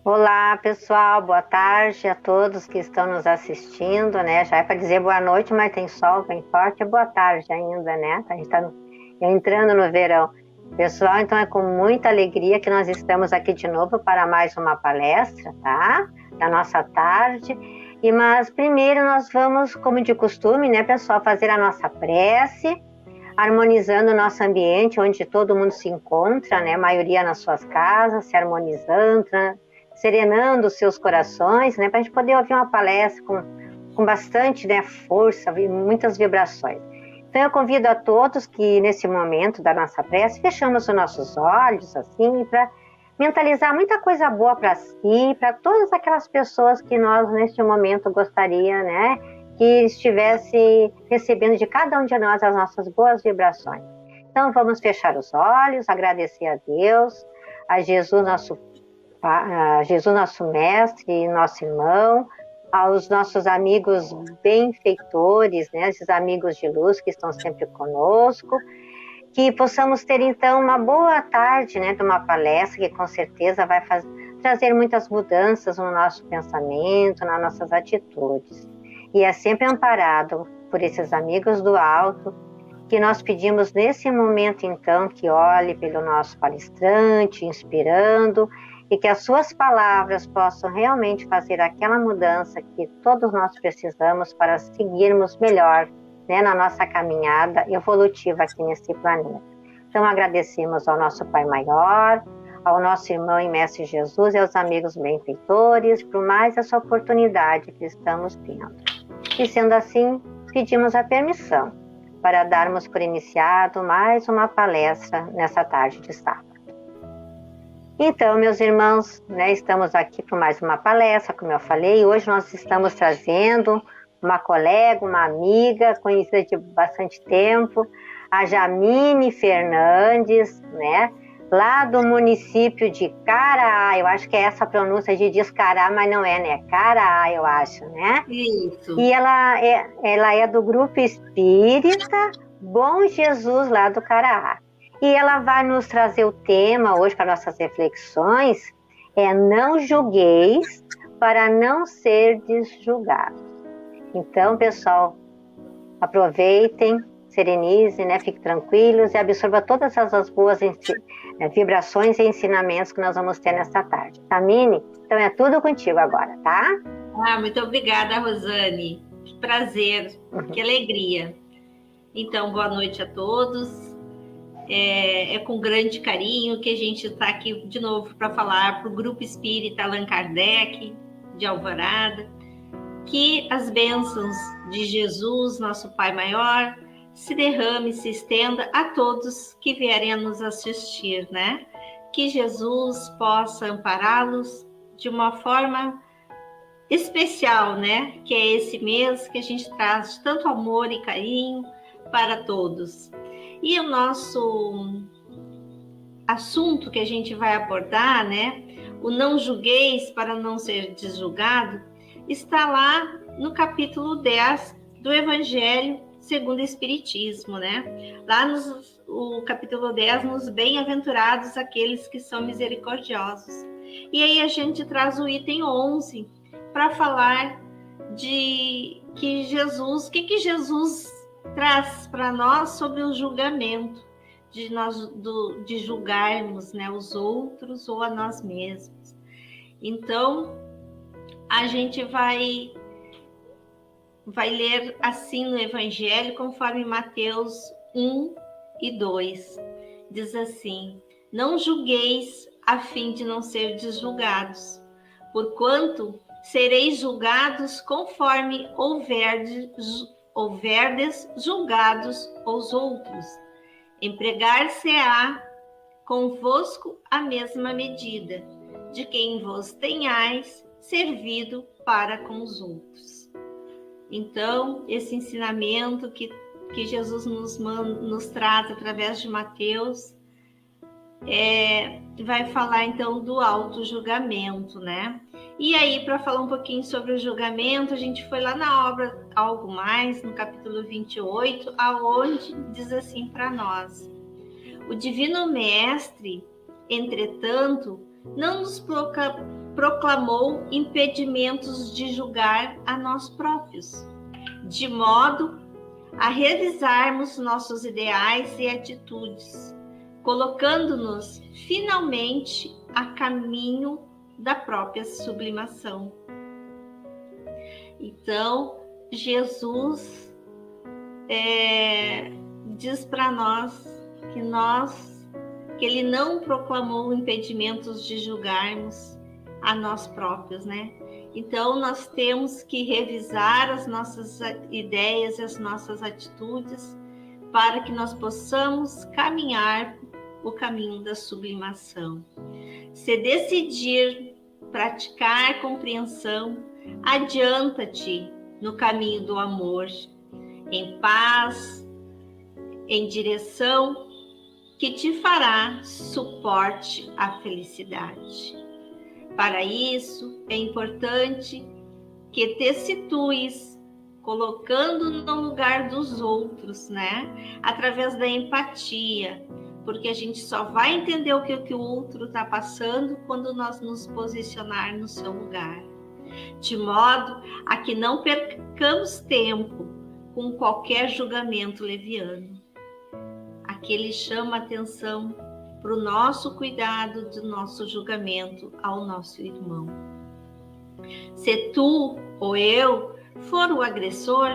Olá, pessoal, boa tarde a todos que estão nos assistindo, né? Já é para dizer boa noite, mas tem sol bem forte, é boa tarde ainda, né? A gente está entrando no verão. Pessoal, então é com muita alegria que nós estamos aqui de novo para mais uma palestra, tá? Da nossa tarde. Mas primeiro nós vamos, como de costume, né, pessoal, fazer a nossa prece, harmonizando o nosso ambiente, onde todo mundo se encontra, né? A maioria nas suas casas, se harmonizando, né? Serenando os seus corações, né? Para a gente poder ouvir uma palestra com bastante, né, força e muitas vibrações. Então eu convido a todos que nesse momento da nossa prece fechamos os nossos olhos assim para mentalizar muita coisa boa para si, para todas aquelas pessoas que nós neste momento gostaria, né, que estivesse recebendo de cada um de nós as nossas boas vibrações. Então vamos fechar os olhos, agradecer a Deus, a Jesus nosso mestre e nosso irmão, aos nossos amigos benfeitores, né, esses amigos de luz que estão sempre conosco, que possamos ter então uma boa tarde, né, de uma palestra que com certeza vai trazer muitas mudanças no nosso pensamento, nas nossas atitudes. E é sempre amparado por esses amigos do alto, que nós pedimos nesse momento então que olhe pelo nosso palestrante, inspirando, e que as suas palavras possam realmente fazer aquela mudança que todos nós precisamos para seguirmos melhor, né, na nossa caminhada evolutiva aqui nesse planeta. Então agradecemos ao nosso Pai Maior, ao nosso irmão e Mestre Jesus e aos amigos benfeitores por mais essa oportunidade que estamos tendo. E sendo assim, pedimos a permissão para darmos por iniciado mais uma palestra nessa tarde de sábado. Então, meus irmãos, né, estamos aqui para mais uma palestra, como eu falei. Hoje nós estamos trazendo uma colega, uma amiga, conhecida de bastante tempo, a Jamine Fernandes, né, lá do município de Caraá. Eu acho que é essa a pronúncia de Descará, mas não é, né? Caraá, eu acho, né? Isso. E ela é do Grupo Espírita Bom Jesus, lá do Caraá. E ela vai nos trazer o tema hoje para nossas reflexões, não julgueis para não serdes julgados. Então, pessoal, aproveitem, serenizem, né? Fiquem tranquilos e absorva todas essas boas vibrações e ensinamentos que nós vamos ter nesta tarde. Tá, Mini? Então é tudo contigo agora, tá? Muito obrigada, Rosane. Que prazer, que alegria. Então, boa noite a todos. É com grande carinho que a gente está aqui de novo para falar para o Grupo Espírita Allan Kardec, de Alvorada, que as bênçãos de Jesus, nosso Pai Maior, se derrame, se estenda a todos que vierem a nos assistir, né? Que Jesus possa ampará-los de uma forma especial, né? Que é esse mês que a gente traz tanto amor e carinho para todos. E o nosso assunto que a gente vai abordar, né? O não julgueis para não ser desjulgado, está lá no capítulo 10 do Evangelho segundo o Espiritismo, né? Lá o capítulo 10, nos bem-aventurados aqueles que são misericordiosos. E aí a gente traz o item 11 para falar de que Jesus, o que Jesus traz para nós sobre o julgamento, de julgarmos, né, os outros ou a nós mesmos. Então, a gente vai ler assim no Evangelho, conforme Mateus 1 e 2. Diz assim: não julgueis a fim de não ser julgados, porquanto sereis julgados conforme houverdes julgados os outros. Empregar-se-á convosco a mesma medida, de quem vos tenhais servido para com os outros. Então, esse ensinamento que Jesus nos traz através de Mateus, vai falar então do auto-julgamento, né? E aí, para falar um pouquinho sobre o julgamento, a gente foi lá na obra Algo Mais, no capítulo 28, aonde diz assim para nós: o Divino Mestre, entretanto, não nos proclamou impedimentos de julgar a nós próprios, de modo a realizarmos nossos ideais e atitudes, colocando-nos finalmente a caminho da própria sublimação. Então, Jesus diz para nós que ele não proclamou impedimentos de julgarmos a nós próprios, né? Então, nós temos que revisar as nossas ideias e as nossas atitudes para que nós possamos caminhar o caminho da sublimação. Se decidir praticar compreensão, adianta-te no caminho do amor, em paz, em direção que te fará suporte à felicidade. Para isso, é importante que te situes colocando no lugar dos outros, né? Através da empatia, porque a gente só vai entender o que o outro está passando quando nós nos posicionar no seu lugar. De modo a que não percamos tempo com qualquer julgamento leviano. Aqui ele chama a atenção para o nosso cuidado do nosso julgamento ao nosso irmão. Se tu ou eu for o agressor,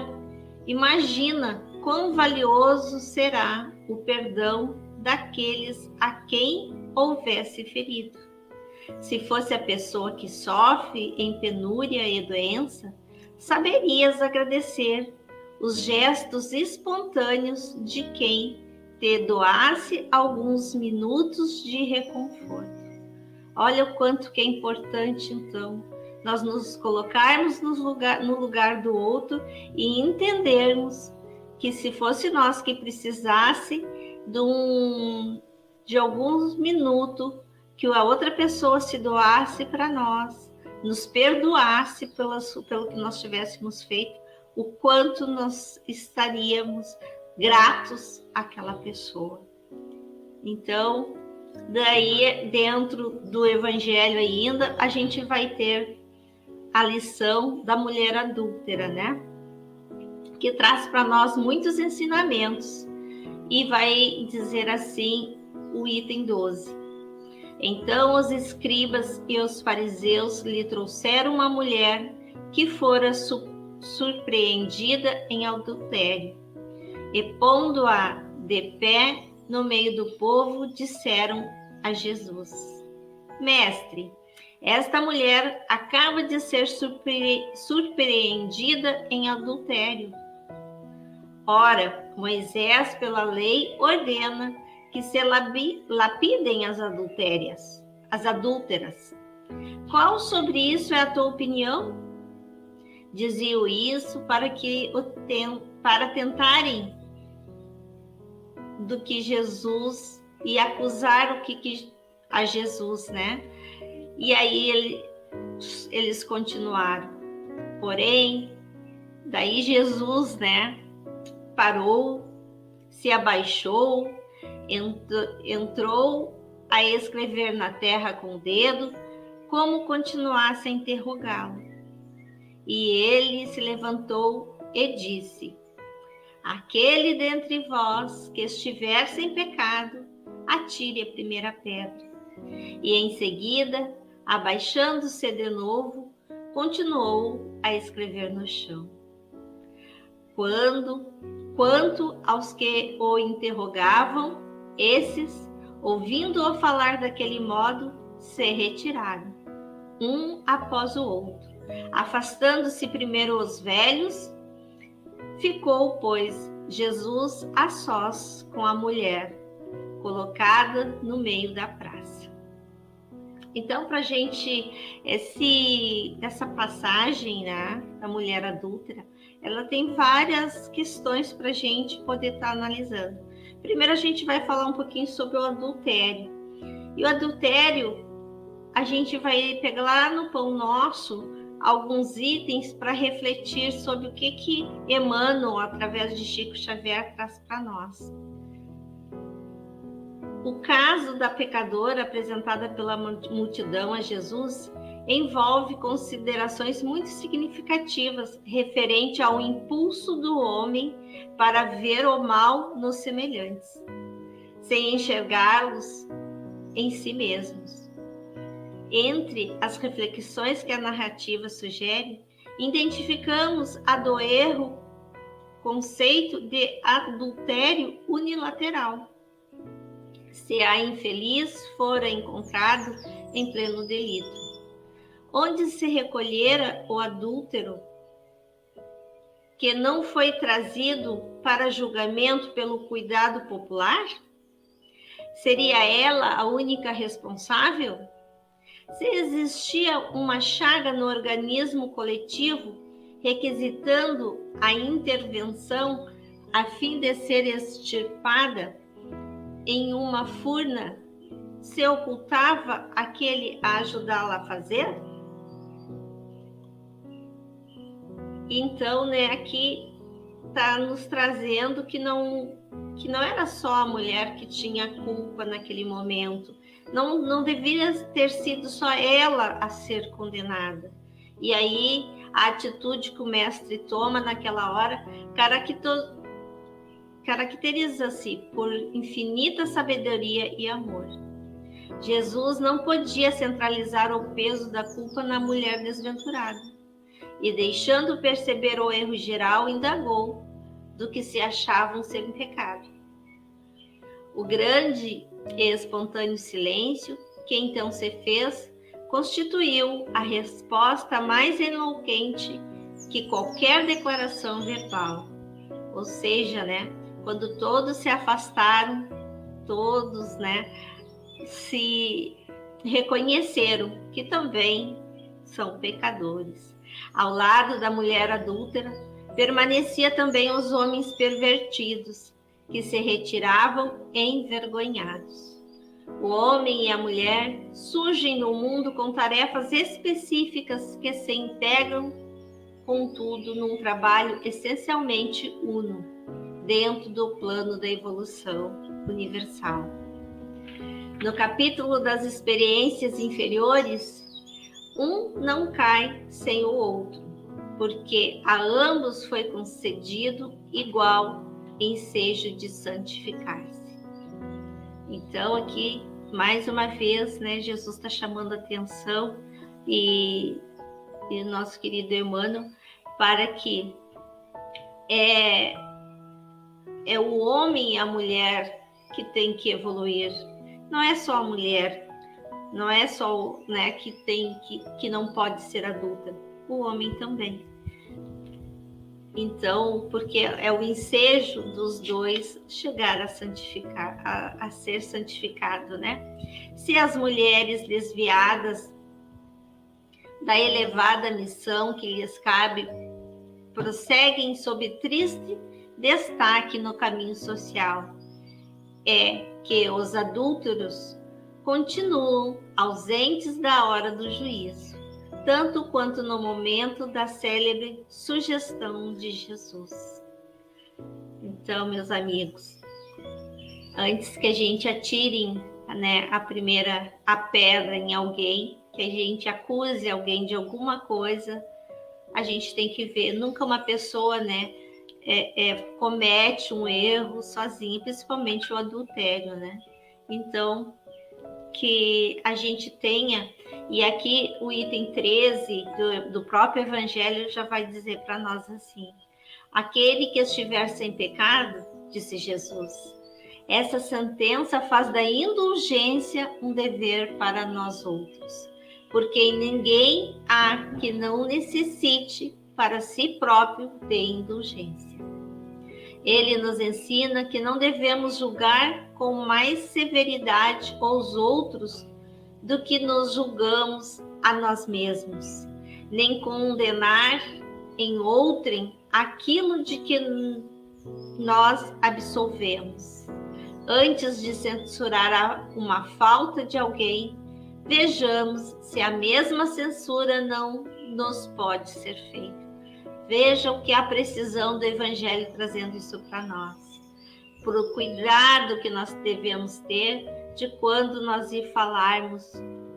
imagina quão valioso será o perdão daqueles a quem houvesse ferido. Se fosse a pessoa que sofre em penúria e doença, saberias agradecer os gestos espontâneos de quem te doasse alguns minutos de reconforto. Olha o quanto que é importante, então, nós nos colocarmos no lugar do outro e entendermos que se fosse nós que precisasse de alguns minutos que a outra pessoa se doasse para nós, nos perdoasse pelo que nós tivéssemos feito, o quanto nós estaríamos gratos àquela pessoa. Então, daí dentro do Evangelho ainda, a gente vai ter a lição da mulher adúltera, né? Que traz para nós muitos ensinamentos e vai dizer assim o item 12. Então os escribas e os fariseus lhe trouxeram uma mulher que fora surpreendida em adultério. E pondo-a de pé no meio do povo, disseram a Jesus: Mestre, esta mulher acaba de ser surpreendida em adultério. Ora, Moisés, pela lei, ordena que se lapidem as adúlteras. Qual sobre isso é a tua opinião? Diziam isso para tentarem do que Jesus e acusar a Jesus, né? E aí eles continuaram. Porém, daí Jesus, né, parou, se abaixou, entrou a escrever na terra com o dedo, como continuasse a interrogá-lo. E ele se levantou e disse: Aquele dentre vós que estiver sem pecado, atire a primeira pedra. E em seguida, abaixando-se de novo, continuou a escrever no chão. Quanto aos que o interrogavam, esses, ouvindo-o falar daquele modo, se retiraram, um após o outro. Afastando-se primeiro os velhos, ficou, pois, Jesus a sós com a mulher, colocada no meio da praça. Então, para a gente, essa passagem, né, da mulher adúltera, ela tem várias questões para a gente poder estar analisando. Primeiro, a gente vai falar um pouquinho sobre o adultério. E o adultério, a gente vai pegar lá no Pão Nosso alguns itens para refletir sobre o que Emmanuel, através de Chico Xavier, traz para nós. O caso da pecadora apresentada pela multidão a Jesus envolve considerações muito significativas referente ao impulso do homem para ver o mal nos semelhantes, sem enxergá-los em si mesmos. Entre as reflexões que a narrativa sugere, identificamos a do erro conceito de adultério unilateral, se a infeliz fora encontrado em pleno delito, onde se recolhera o adúltero, que não foi trazido para julgamento pelo cuidado popular? Seria ela a única responsável? Se existia uma chaga no organismo coletivo, requisitando a intervenção a fim de ser extirpada em uma furna, se ocultava aquele a ajudá-la a fazer? Então, aqui está nos trazendo que não era só a mulher que tinha culpa naquele momento. Não deveria ter sido só ela a ser condenada. E aí, a atitude que o mestre toma naquela hora caracteriza-se por infinita sabedoria e amor. Jesus não podia centralizar o peso da culpa na mulher desventurada. E deixando perceber o erro geral, indagou do que se achavam sem pecado. O grande e espontâneo silêncio que então se fez constituiu a resposta mais eloquente que qualquer declaração verbal. Ou seja, quando todos se afastaram, todos, se reconheceram que também são pecadores. Ao lado da mulher adúltera, permanecia também os homens pervertidos, que se retiravam envergonhados. O homem e a mulher surgem no mundo com tarefas específicas que se integram, contudo, num trabalho essencialmente uno, dentro do plano da evolução universal. No capítulo das experiências inferiores, um não cai sem o outro, porque a ambos foi concedido igual ensejo de santificar-se. Então, aqui, mais uma vez, Jesus está chamando a atenção e nosso querido Emmanuel para que é o homem e a mulher que tem que evoluir. Não é só a mulher, não é só que não pode ser adulta, o homem também. Então, porque é o ensejo dos dois chegar a santificar, a ser santificado, Se as mulheres desviadas da elevada missão que lhes cabe prosseguem sob triste destaque no caminho social, é que os adúlteros continuam ausentes da hora do juízo, tanto quanto no momento da célebre sugestão de Jesus. Então, meus amigos, antes que a gente atire a pedra em alguém, que a gente acuse alguém de alguma coisa, a gente tem que ver, nunca uma pessoa comete um erro sozinha, principalmente o adultério, Então, que a gente tenha, e aqui o item 13 do próprio Evangelho já vai dizer para nós assim: aquele que estiver sem pecado, disse Jesus, essa sentença faz da indulgência um dever para nós outros, porque ninguém há que não necessite para si próprio de indulgência. Ele nos ensina que não devemos julgar com mais severidade os outros do que nos julgamos a nós mesmos, nem condenar em outrem aquilo de que nós absolvemos. Antes de censurar uma falta de alguém, vejamos se a mesma censura não nos pode ser feita. Veja o que a precisão do Evangelho trazendo isso para nós. Por o cuidado que nós devemos ter de quando nós ir falarmos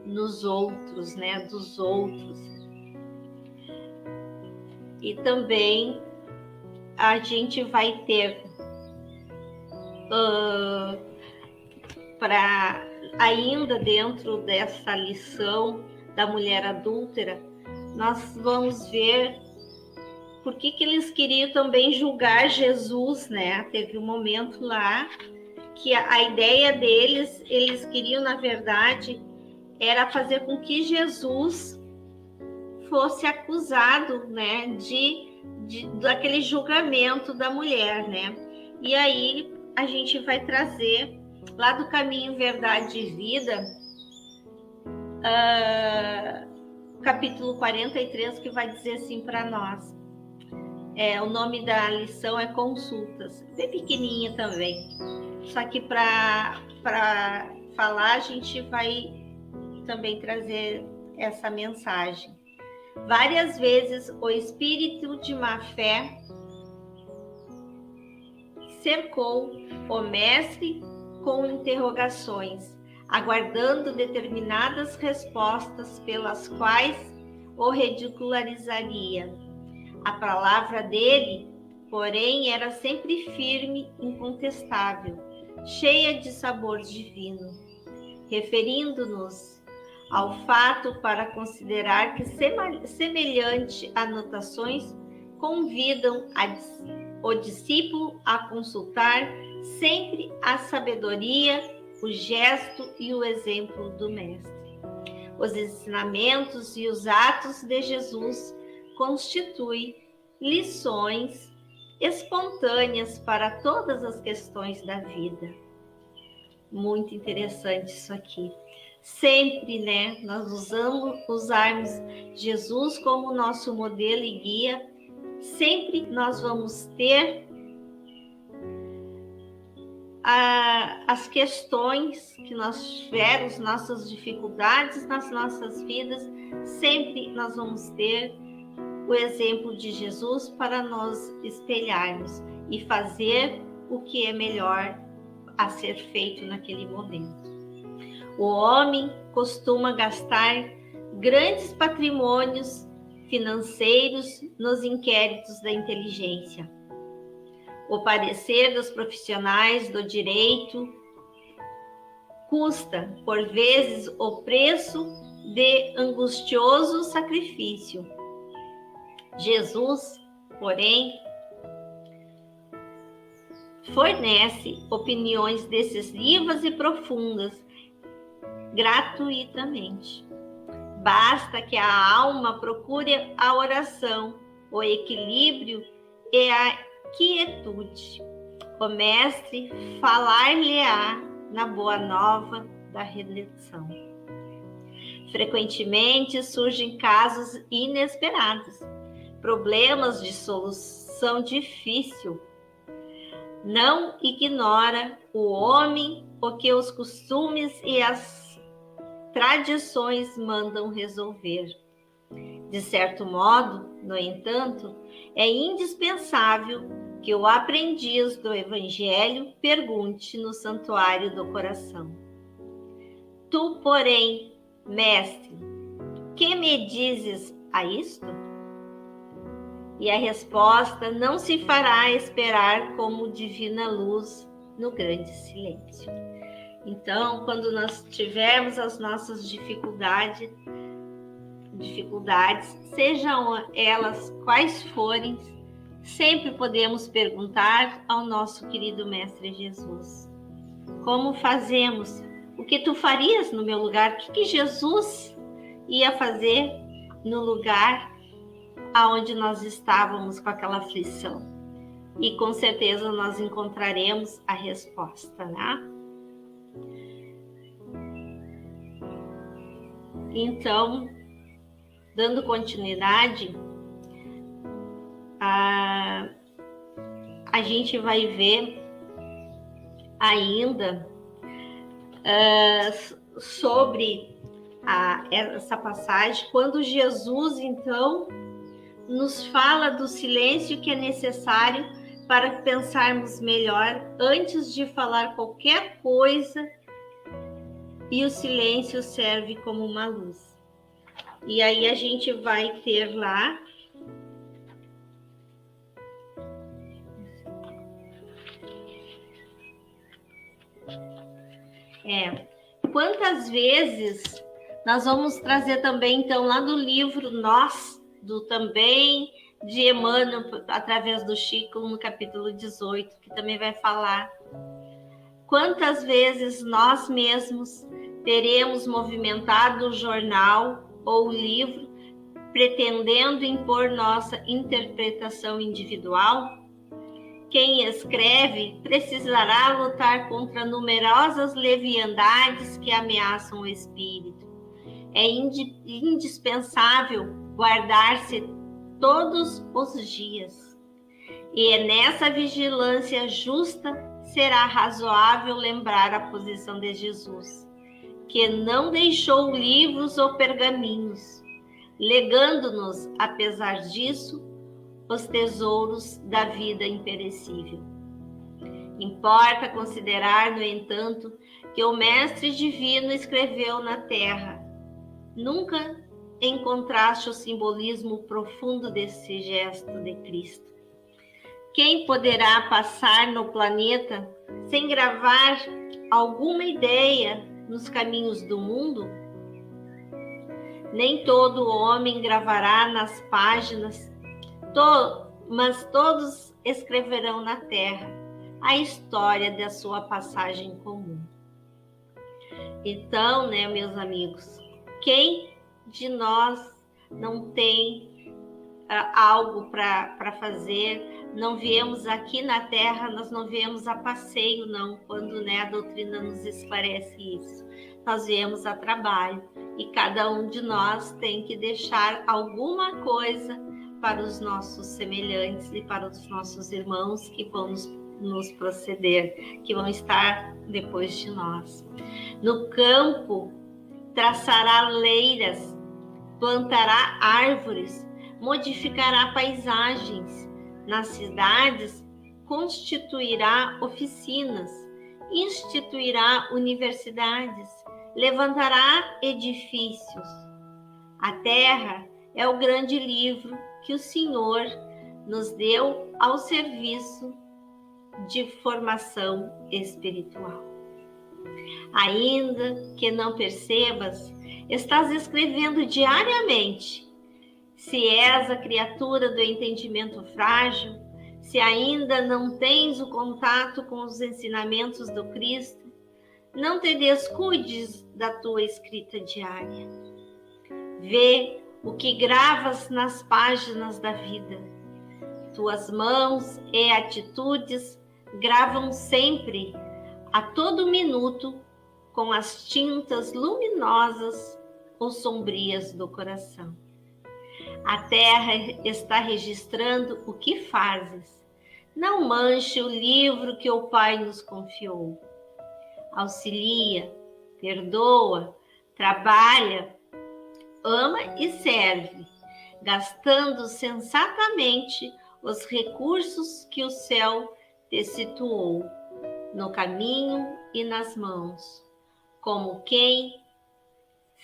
nos outros, né? Dos outros. E também a gente vai ter ainda dentro dessa lição da mulher adúltera, nós vamos ver por que eles queriam também julgar Jesus, né? Teve um momento lá que a ideia deles, eles queriam, na verdade, era fazer com que Jesus fosse acusado, né, daquele julgamento da mulher, né? E aí a gente vai trazer lá do Caminho, Verdade e Vida, capítulo 43, que vai dizer assim para nós. O nome da lição é Consultas, bem pequenininha também. Só que para falar, a gente vai também trazer essa mensagem. Várias vezes o espírito de má fé cercou o mestre com interrogações, aguardando determinadas respostas pelas quais o ridicularizaria. A palavra dele, porém, era sempre firme, incontestável, cheia de sabor divino, referindo-nos ao fato para considerar que semelhante anotações convidam o discípulo a consultar sempre a sabedoria, o gesto e o exemplo do mestre. Os ensinamentos e os atos de Jesus constituem lições espontâneas para todas as questões da vida. Muito interessante isso aqui. Sempre, né, nós usarmos Jesus como nosso modelo e guia, sempre nós vamos ter as questões que nós tivermos, nossas dificuldades nas nossas vidas, sempre nós vamos ter o exemplo de Jesus para nós espelharmos e fazer o que é melhor a ser feito naquele momento. O homem costuma gastar grandes patrimônios financeiros nos inquéritos da inteligência. O parecer dos profissionais do direito custa, por vezes, o preço de angustioso sacrifício. Jesus, porém, fornece opiniões decisivas e profundas gratuitamente. Basta que a alma procure a oração, o equilíbrio e a quietude. O mestre falar-lhe-á na boa nova da redenção. Frequentemente surgem casos inesperados, problemas de solução difícil. Não ignora o homem o que os costumes e as tradições mandam resolver. De certo modo, no entanto, é indispensável que o aprendiz do Evangelho pergunte no santuário do coração: Tu, porém, mestre, que me dizes a isto? E a resposta não se fará esperar como divina luz no grande silêncio. Então, quando nós tivermos as nossas dificuldades, sejam elas quais forem, sempre podemos perguntar ao nosso querido Mestre Jesus: como fazemos? O que tu farias no meu lugar? O que Jesus ia fazer no lugar aonde nós estávamos com aquela aflição? E com certeza nós encontraremos a resposta, né? Então, dando continuidade, a gente vai ver ainda sobre essa passagem, quando Jesus, então, nos fala do silêncio que é necessário para pensarmos melhor antes de falar qualquer coisa e o silêncio serve como uma luz. E aí a gente vai ter lá quantas vezes nós vamos trazer também, então, lá do livro Nós, do também de Emmanuel, através do Chico, no capítulo 18, que também vai falar. Quantas vezes nós mesmos teremos movimentado o jornal ou o livro, pretendendo impor nossa interpretação individual? Quem escreve precisará lutar contra numerosas leviandades que ameaçam o espírito. É indispensável guardar-se todos os dias. E é nessa vigilância justa será razoável lembrar a posição de Jesus, que não deixou livros ou pergaminhos, legando-nos, apesar disso, os tesouros da vida imperecível. Importa considerar, no entanto, que o Mestre Divino escreveu na terra. Nunca encontraste o simbolismo profundo desse gesto de Cristo. Quem poderá passar no planeta sem gravar alguma ideia nos caminhos do mundo? Nem todo homem gravará nas páginas, mas todos escreverão na terra a história da sua passagem comum. Então, né, meus amigos, quem de nós não tem algo para fazer? Não viemos aqui na Terra, nós não viemos a passeio, não, quando, né, a doutrina nos esclarece isso. Nós viemos a trabalho e cada um de nós tem que deixar alguma coisa para os nossos semelhantes e para os nossos irmãos que vão nos proceder, que vão estar depois de nós. No campo, traçará leiras, plantará árvores, modificará paisagens. Nas cidades, constituirá oficinas, instituirá universidades, levantará edifícios. A terra é o grande livro que o Senhor nos deu ao serviço de formação espiritual. Ainda que não percebas, estás escrevendo diariamente. Se és a criatura do entendimento frágil, se ainda não tens o contato com os ensinamentos do Cristo, não te descuides da tua escrita diária. Vê o que gravas nas páginas da vida. Tuas mãos e atitudes gravam sempre, a todo minuto, com as tintas luminosas ou sombrias do coração. A terra está registrando o que fazes. Não manche o livro que o Pai nos confiou. Auxilia, perdoa, trabalha, ama e serve, gastando sensatamente os recursos que o céu te situou no caminho e nas mãos, como quem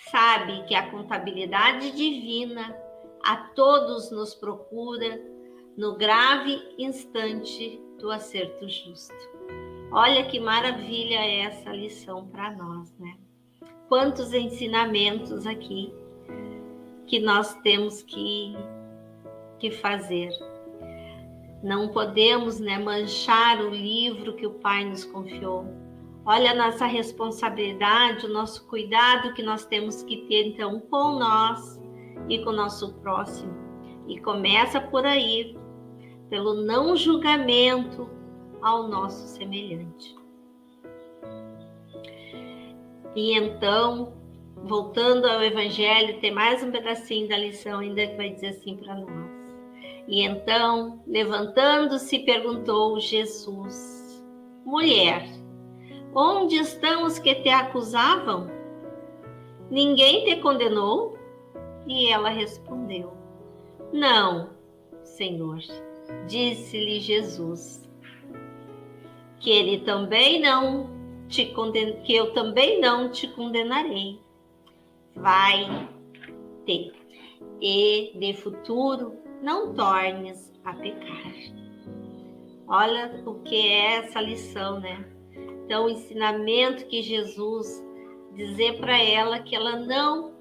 sabe que a contabilidade divina a todos nos procura no grave instante do acerto justo. Olha que maravilha é essa lição para nós, né? Quantos ensinamentos aqui que nós temos que fazer. Não podemos, né, manchar o livro que o Pai nos confiou. Olha a nossa responsabilidade, o nosso cuidado que nós temos que ter, então, com nós e com o nosso próximo. E começa por aí, pelo não julgamento ao nosso semelhante. E então, voltando ao Evangelho, tem mais um pedacinho da lição ainda que vai dizer assim para nós. E então, levantando-se, perguntou Jesus: Mulher, onde estão os que te acusavam? Ninguém te condenou? E ela respondeu: Não, Senhor. Disse-lhe Jesus: Que ele também não que eu também não te condenarei. Vai ter. E de futuro não tornes a pecar. Olha o que é essa lição, né? Então, o ensinamento que Jesus dizer para ela que ela não,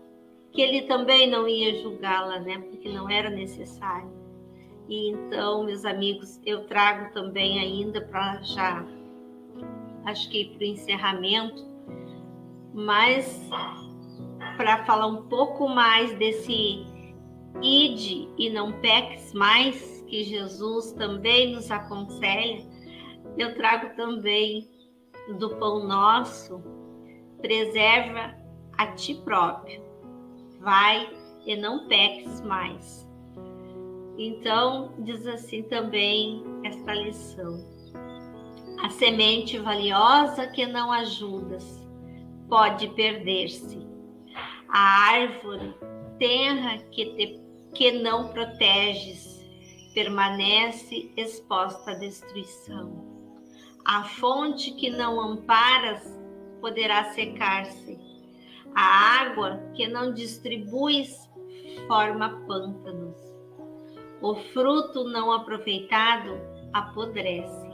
que ele também não ia julgá-la, né? Porque não era necessário. E então, meus amigos, eu trago também ainda para já, acho que para o encerramento, mas para falar um pouco mais desse ide e não peques mais, que Jesus também nos aconselha, eu trago também do pão nosso, preserva a ti próprio, vai e não peques mais. Então, diz assim também esta lição: a semente valiosa que não ajudas pode perder-se. A árvore tenra que não proteges permanece exposta à destruição. A fonte que não amparas poderá secar-se. A água que não distribuis forma pântanos. O fruto não aproveitado apodrece.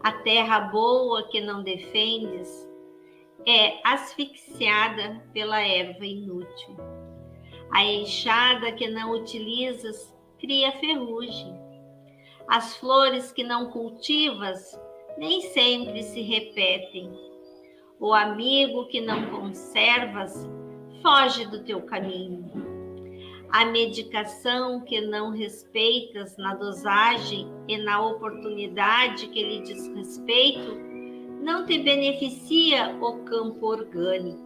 A terra boa que não defendes é asfixiada pela erva inútil. A enxada que não utilizas cria ferrugem. As flores que não cultivas nem sempre se repetem. O amigo que não conservas foge do teu caminho. A medicação que não respeitas na dosagem e na oportunidade que lhe diz respeito não te beneficia o campo orgânico.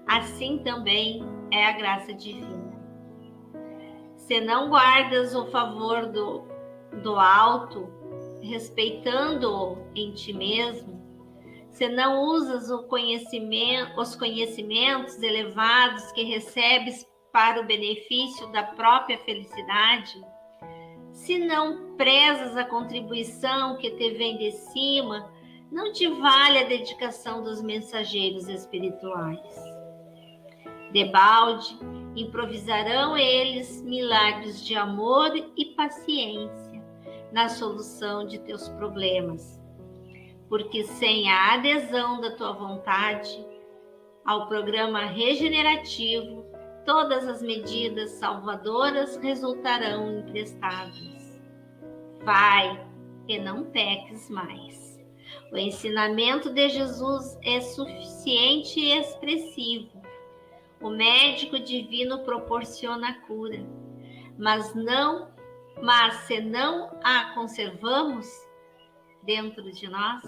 Assim também é a graça divina. Se não guardas o favor do alto, respeitando-o em ti mesmo, se não usas os conhecimentos elevados que recebes para o benefício da própria felicidade, se não prezas a contribuição que te vem de cima, não te vale a dedicação dos mensageiros espirituais. Debalde, improvisarão eles milagres de amor e paciência na solução de teus problemas, porque sem a adesão da tua vontade ao programa regenerativo, todas as medidas salvadoras resultarão imprestáveis. Vai e não peques mais. O ensinamento de Jesus é suficiente e expressivo. O médico divino proporciona a cura, mas se não a conservamos dentro de nós,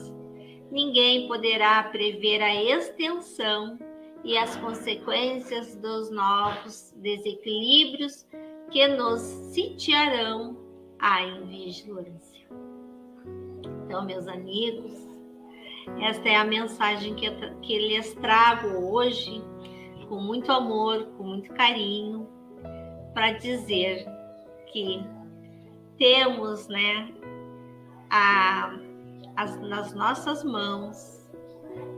ninguém poderá prever a extensão e as consequências dos novos desequilíbrios que nos sitiarão à invigilância. Então, meus amigos, esta é a mensagem que lhes trago hoje, com muito amor, com muito carinho, para dizer que temos, né, nas nossas mãos,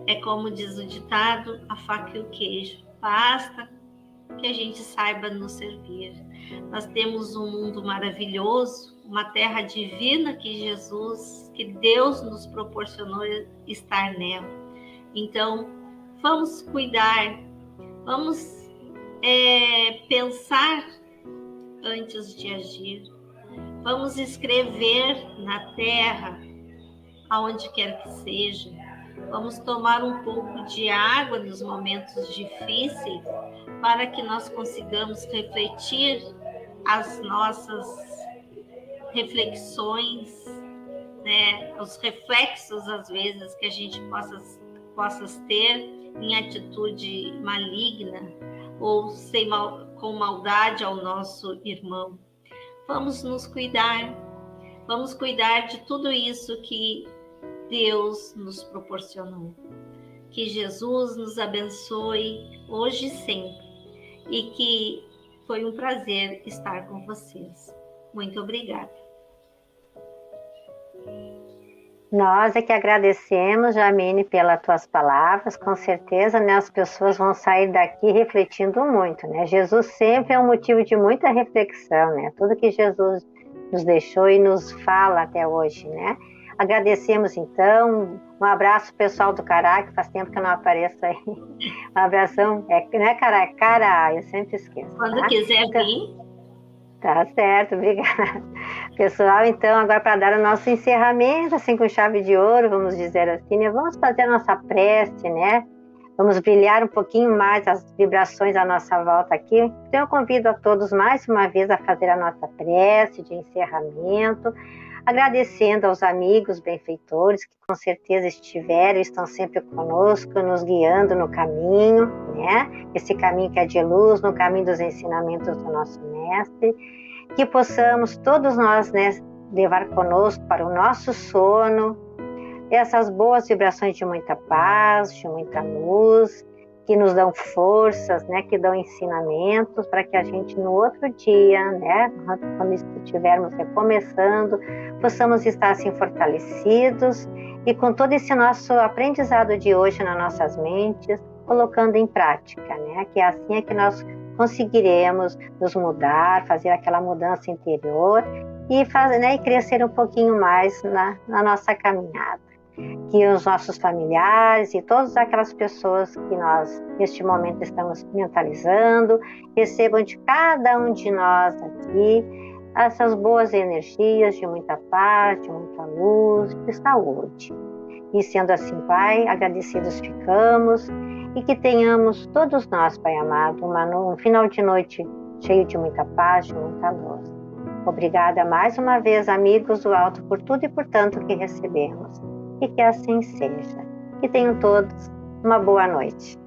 é como diz o ditado, a faca e o queijo. Basta que a gente saiba nos servir. Nós temos um mundo maravilhoso, uma terra divina que Jesus, que Deus nos proporcionou estar nela. Então, vamos cuidar, vamos pensar antes de agir. Vamos escrever na terra, aonde quer que seja. Vamos tomar um pouco de água nos momentos difíceis para que nós consigamos refletir as nossas reflexões, né? Os reflexos, às vezes, que a gente possa ter em atitude maligna ou com maldade ao nosso irmão. Vamos nos cuidar, vamos cuidar de tudo isso que Deus nos proporcionou. Que Jesus nos abençoe hoje e sempre, e que foi um prazer estar com vocês. Muito obrigada. Nós é que agradecemos, Jamile, pelas tuas palavras. Com certeza, né, as pessoas vão sair daqui refletindo muito, né? Jesus sempre é um motivo de muita reflexão, né? Tudo que Jesus nos deixou e nos fala até hoje, né? Agradecemos, então. Um abraço, pessoal do Cará, que faz tempo que eu não apareço aí. Um abração. Não é Cará, é Cará, eu sempre esqueço. Quando tá? quiser Então, vir. Tá certo, obrigada. Pessoal, então, agora para dar o nosso encerramento, assim, com chave de ouro, vamos dizer assim, né? Vamos fazer a nossa prece, né? Vamos brilhar um pouquinho mais as vibrações à nossa volta aqui. Então, eu convido a todos mais uma vez a fazer a nossa prece de encerramento, agradecendo aos amigos benfeitores que com certeza estiveram e estão sempre conosco, nos guiando no caminho, né? Esse caminho que é de luz, no caminho dos ensinamentos do nosso Mestre, que possamos todos nós, né, levar conosco para o nosso sono essas boas vibrações de muita paz, de muita luz, que nos dão forças, né, que dão ensinamentos para que a gente no outro dia, né, quando estivermos recomeçando, possamos estar assim fortalecidos e com todo esse nosso aprendizado de hoje nas nossas mentes, colocando em prática, né, que assim é que nós conseguiremos nos mudar, fazer aquela mudança interior e fazer, né, e crescer um pouquinho mais na nossa caminhada. Que os nossos familiares e todas aquelas pessoas que nós, neste momento, estamos mentalizando, recebam de cada um de nós aqui essas boas energias de muita paz, de muita luz, de saúde. E sendo assim, Pai, agradecidos ficamos e que tenhamos todos nós, Pai amado, um final de noite cheio de muita paz, de muita luz. Obrigada mais uma vez, amigos do alto, por tudo e por tanto que recebemos. E que assim seja. Que tenham todos uma boa noite.